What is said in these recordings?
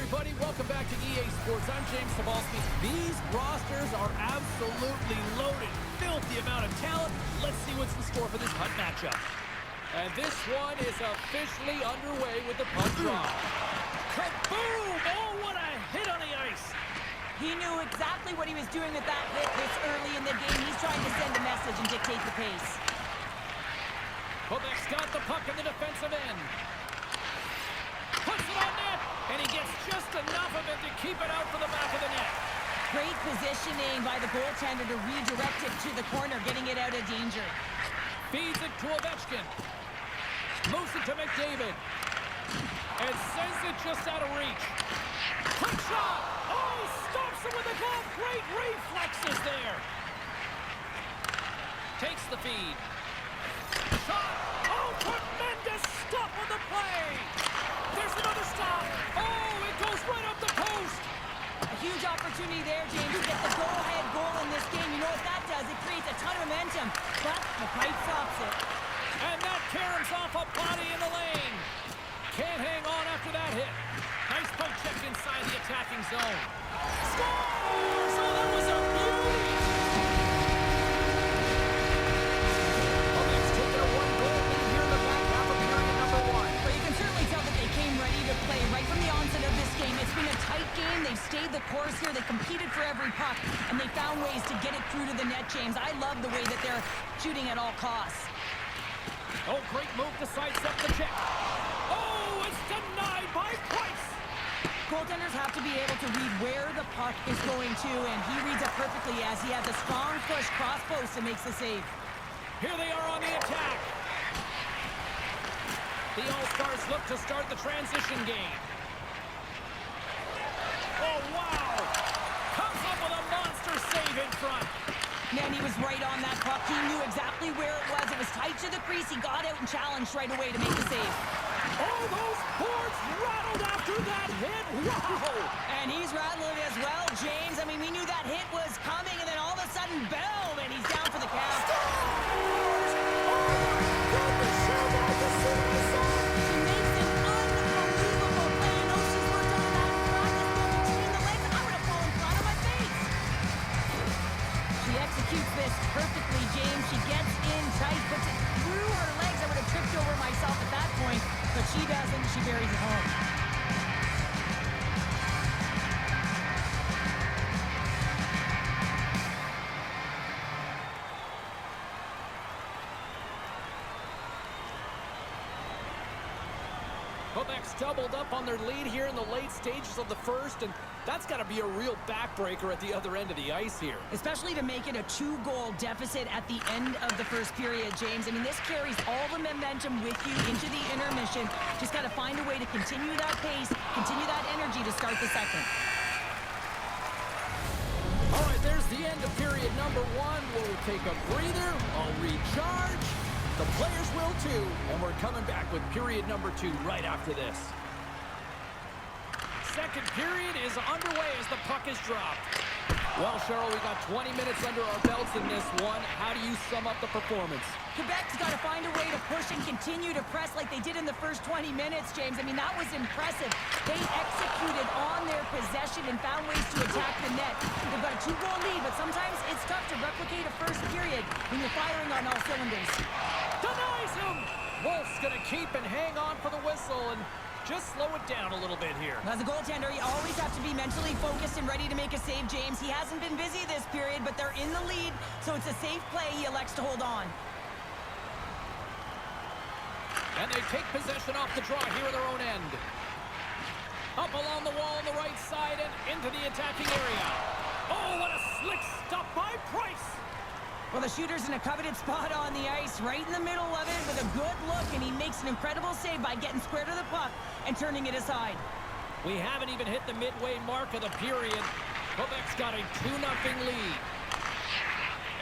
everybody. Welcome back to EA Sports. I'm James Cebulski. These rosters are absolutely loaded. Filthy amount of talent. Let's see what's in store for this punt matchup. And this one is officially underway with the punt drop. Kaboom! Oh, what a hit on the ice. He knew exactly what he was doing with that hit this early in the game. He's trying to send a message and dictate the pace. Quebec's got the puck in the defensive end. Puts it on net, and he gets just enough of it to keep it out for the back of the net. Great positioning by the goaltender to redirect it to the corner, getting it out of danger. Feeds it to Ovechkin. Moves it to McDavid. And sends it just out of reach. Quick shot! Oh, stops it with a glove. Great reflexes there. Takes the feed. Shot! Oh, tremendous stop on the play! There's another stop! Oh, it goes right up the post! A huge opportunity there, James, to get the go-ahead goal in this game. You know what that does? It creates a ton of momentum, but the pipe stops it. And that caroms off a body in the lane. Can't hang on after that hit. Nice poke check inside the attacking zone. Scores! Oh, that was a beauty! Quebec's taking a one-goal lead here in the back half of period number one. But you can certainly tell that they came ready to play right from the onset of this game. It's been a tight game. They've stayed the course here. They competed for every puck, and they found ways to get it through to the net, James. I love the way that they're shooting at all costs. Oh, great move to sidestep the check. Oh, it's denied by Price. Goaltenders have to be able to read where the puck is going to, and he reads it perfectly as he has a strong push cross post and makes the save. Here they are on the attack. The All-Stars look to start the transition game. Oh, wow. Comes up with a monster save in front. Man, he was right on that puck. He knew exactly where it was. It was tight to the crease. He got out and challenged right away to make the save. Oh, those boards rattled after that hit. Wow. And he's rattling as well, James. I mean, we knew that hit was coming, and then all of a sudden, boom, and he's down for the count. She makes an unbelievable play. I know she's worked on that practice between the legs. I'm going to fall in front of my face. She executes this perfectly, James. She gets in tight, puts it through her legs. I would have tripped over myself at that point, but she doesn't. She buries it home. Quebec's doubled up on their lead here in the late stages of the first, and that's got to be a real backbreaker at the other end of the ice here. Especially to make it a 2-goal deficit at the end of the first period, James. I mean, this carries all the momentum with you into the intermission. Just got to find a way to continue that pace, continue that energy to start the second. All right, there's the end of period number one. We'll take a breather. I'll recharge. The players will too, and we're coming back with period number two right after this. Second period is underway as the puck is dropped. Well, Cheryl, we got 20 minutes under our belts in this one. How do you sum up the performance? Quebec's got to find a way to push and continue to press like they did in the first 20 minutes, James. I mean, that was impressive. They executed on their possession and found ways to attack the net. They've got a 2-goal lead, but sometimes it's tough to replicate a first period when you're firing on all cylinders. Denies him! Wolf's going to keep and hang on for the whistle and just slow it down a little bit here. As a goaltender, you always have to be mentally focused and ready to make a save, James. He hasn't been busy this period, but they're in the lead, so it's a safe play. He elects to hold on. And they take possession off the draw here in their own end. Up along the wall on the right side and into the attacking area. Oh, what a slick stop by Price! Well, the shooter's in a coveted spot on the ice, right in the middle of it with a good look, and he makes an incredible save by getting square to the puck and turning it aside. We haven't even hit the midway mark of the period. Quebec's got a 2-0 lead.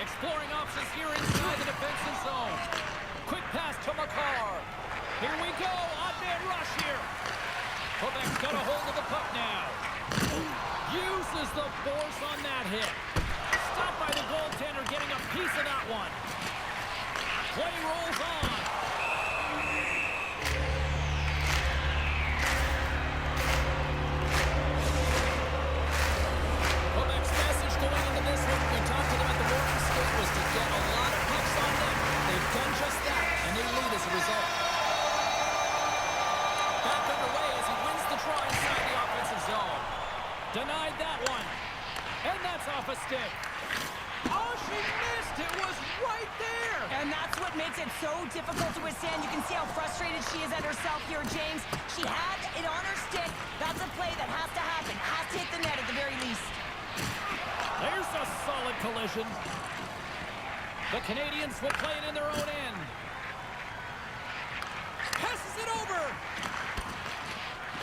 Exploring options here inside the defensive zone. Quick pass to Makar. Here we go, odd-man rush here. Quebec's got a hold of the puck now. Uses the force on that hit. Stopped by the goaltender, getting a piece of that one. Play rolls on. And that's what makes it so difficult to withstand. You can see how frustrated she is at herself here, James. She had it on her stick. That's a play that has to happen. Has to hit the net at the very least. There's a solid collision. The Canadians will play it in their own end. Passes it over.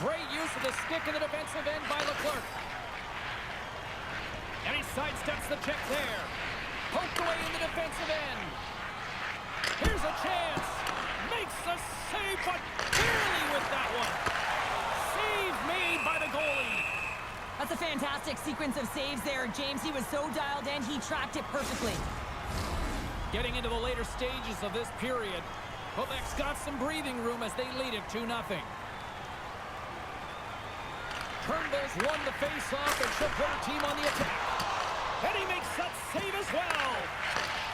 Great use of the stick in the defensive end by Leclerc. And he sidesteps the check there. Poked away in the defensive end. Here's a chance. Makes the save, but barely with that one. Save made by the goalie. That's a fantastic sequence of saves there, James. He was so dialed in, he tracked it perfectly. Getting into the later stages of this period, Quebec's got some breathing room as they lead it 2-0. Turnbull's won the face-off and she'll put her team on the attack. And he makes that save as well.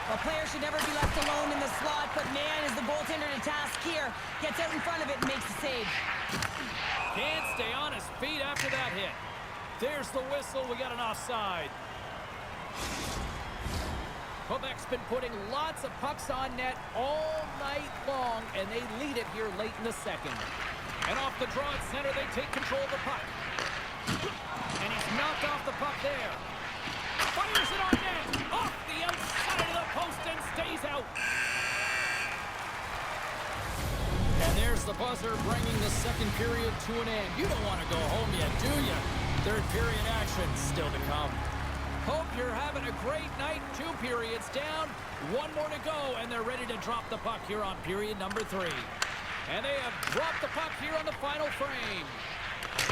A player should never be left alone in the slot, but man, is the goaltender to task here. Gets out in front of it and makes the save. Can't stay on his feet after that hit. There's the whistle. We got an offside. Quebec's been putting lots of pucks on net all night long, and they lead it here late in the second. And off the draw at center, they take control of the puck. And he's knocked off the puck there. Fires it on net. Off the outside of the post and stays out. And there's the buzzer bringing the second period to an end. You don't want to go home yet, do you? Third period action still to come. Hope you're having a great night. 2 periods down, 1 more to go, and they're ready to drop the puck here on period number 3. And they have dropped the puck here on the final frame.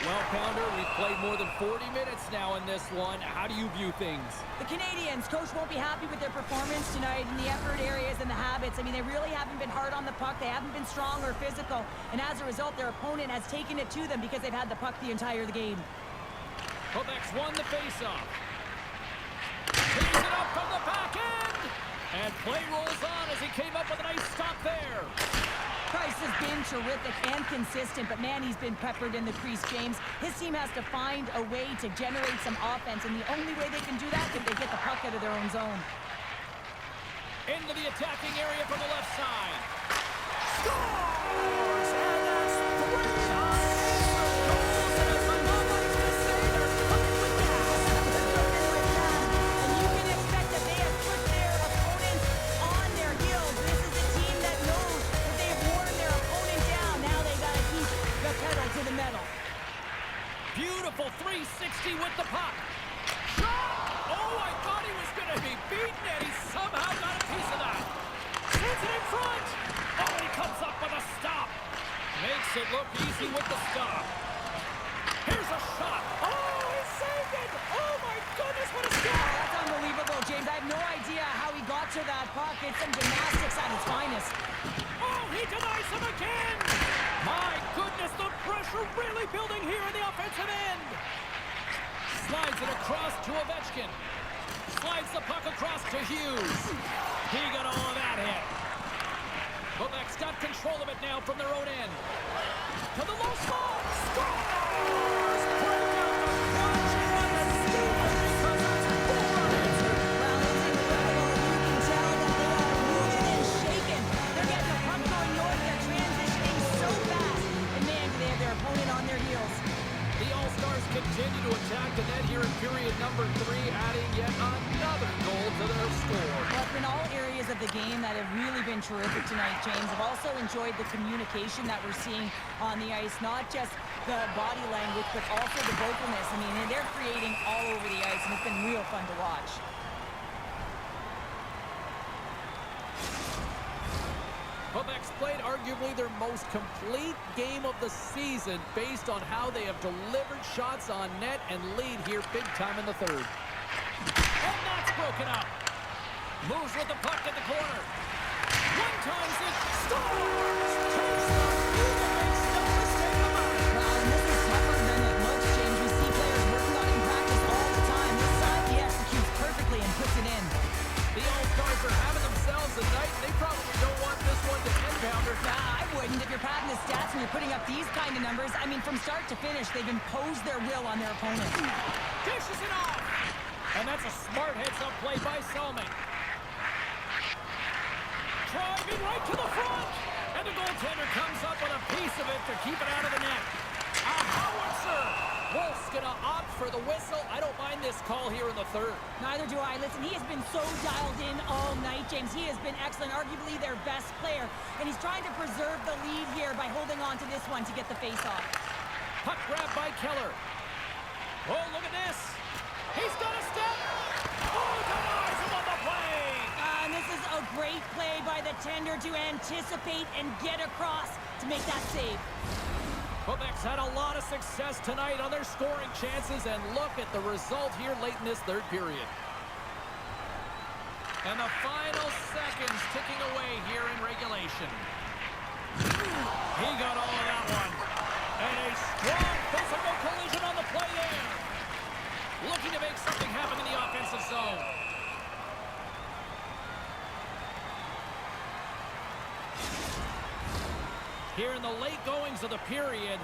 Well, Pounder, we've played more than 40 minutes now in this one. How do you view things? The Canadians, coach won't be happy with their performance tonight in the effort areas and the habits. I mean, they really haven't been hard on the puck. They haven't been strong or physical. And as a result, their opponent has taken it to them because they've had the puck the entire game. Quebec's won the faceoff. Takes it up from the back end. And play rolls on as he came up with a nice stop there. Price has been terrific and consistent, but man, he's been peppered in the crease, James. His team has to find a way to generate some offense, and the only way they can do that is if they get the puck out of their own zone. Into the attacking area from the left side. Scores! And that's 3 unanswered goals. And as my mom likes to say, they're coming with gas. And you can expect that they have put their opponents on their heels. This is a team that knows that they have worn their opponent down. Now they got to keep the pedal to the metal. Beautiful 360 with the puck. Oh, I thought he was going to be beaten, and he somehow got a piece of that. Sends it in front. Oh, he comes up with a stop. Makes it look easy with the stop. Here's a shot. Oh, he saved it. Oh, my goodness, what a stop. That's unbelievable, James. I have no idea how he got to that puck. It's some gymnastics at its finest. Oh, he denies him again. My goodness, the pressure really building here in the offensive end. Slides it across to Ovechkin. Slides the puck across to Hughes. He got all of that hit. Quebec's got control of it now from their own end. To the low spot. Scores! Bring out the punch. What a steal because it's 4 unanswered. Well, it's incredible. You can tell that they are moving and shaking. They're getting the puck going north. They're transitioning so fast. And man, do they have their opponent on their heels. The All-Stars continue to attack the net here in period number 3, adding yet another goal to their score. Well, it's been all areas of the game that have really been terrific tonight, James. I've also enjoyed the communication that we're seeing on the ice, not just the body language, but also the vocalness. I mean, they're creating all over the ice, and it's been real fun to watch. Quebec's played arguably their most complete game of the season based on how they have delivered shots on net and lead here big time in the third. And that's broken up. Moves with the puck at the corner. One times it. Scores! Takes the lead and makes no mistake about it. Well, and this is tougher than it looks, James. We see players working on it in practice all the time. This time he executes perfectly and puts it in. The All-Stars are having themselves a night. They probably don't want this one to end, Pounder. Nah, I wouldn't. If you're padding the stats and you're putting up these kind of numbers, I mean, from start to finish, they've imposed their will on their opponent. Dishes it off. And that's a smart heads-up play by Selming. driving right to the front. And the goaltender comes up with a piece of it to keep it out of the net. A howitzer. Wolf's going to opt for the whistle. I don't mind this call here in the third. Neither do I. Listen, he has been so dialed in all night, James. He has been excellent, arguably their best player. And he's trying to preserve the lead here by holding on to this one to get the face-off. Puck grab by Keller. Oh, look at this. He's got a step. Oh, denies him on the play. And this is a great play by the tender to anticipate and get across to make that save. Quebec's had a lot of success tonight on their scoring chances, and look at the result here late in this third period. And the final seconds ticking away here in regulation. He got all of that one. And a strong physical collision on the play there. Looking to make something happen in the offensive zone. Here in the late goings of the period,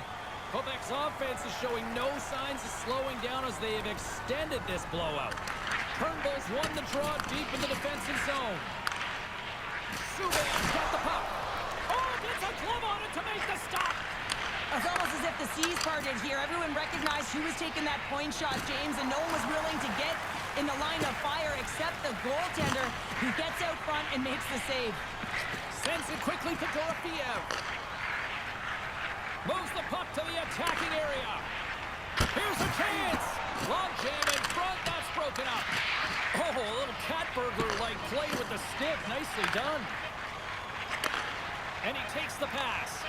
Quebec's offense is showing no signs of slowing down as they have extended this blowout. Turnbull's won the draw deep in the defensive zone. Subban's got the puck. Oh, gets a glove on it to make the stop. It's almost as if the seas parted here. Everyone recognized who was taking that point shot, James, and no one was willing to get in the line of fire except the goaltender, who gets out front and makes the save. Sends it quickly to Dorofiev. Moves the puck to the attacking area. Here's a chance. Long jam in front. That's broken up. Oh, a little cat burglar-like play with the stick. Nicely done. And he takes the pass.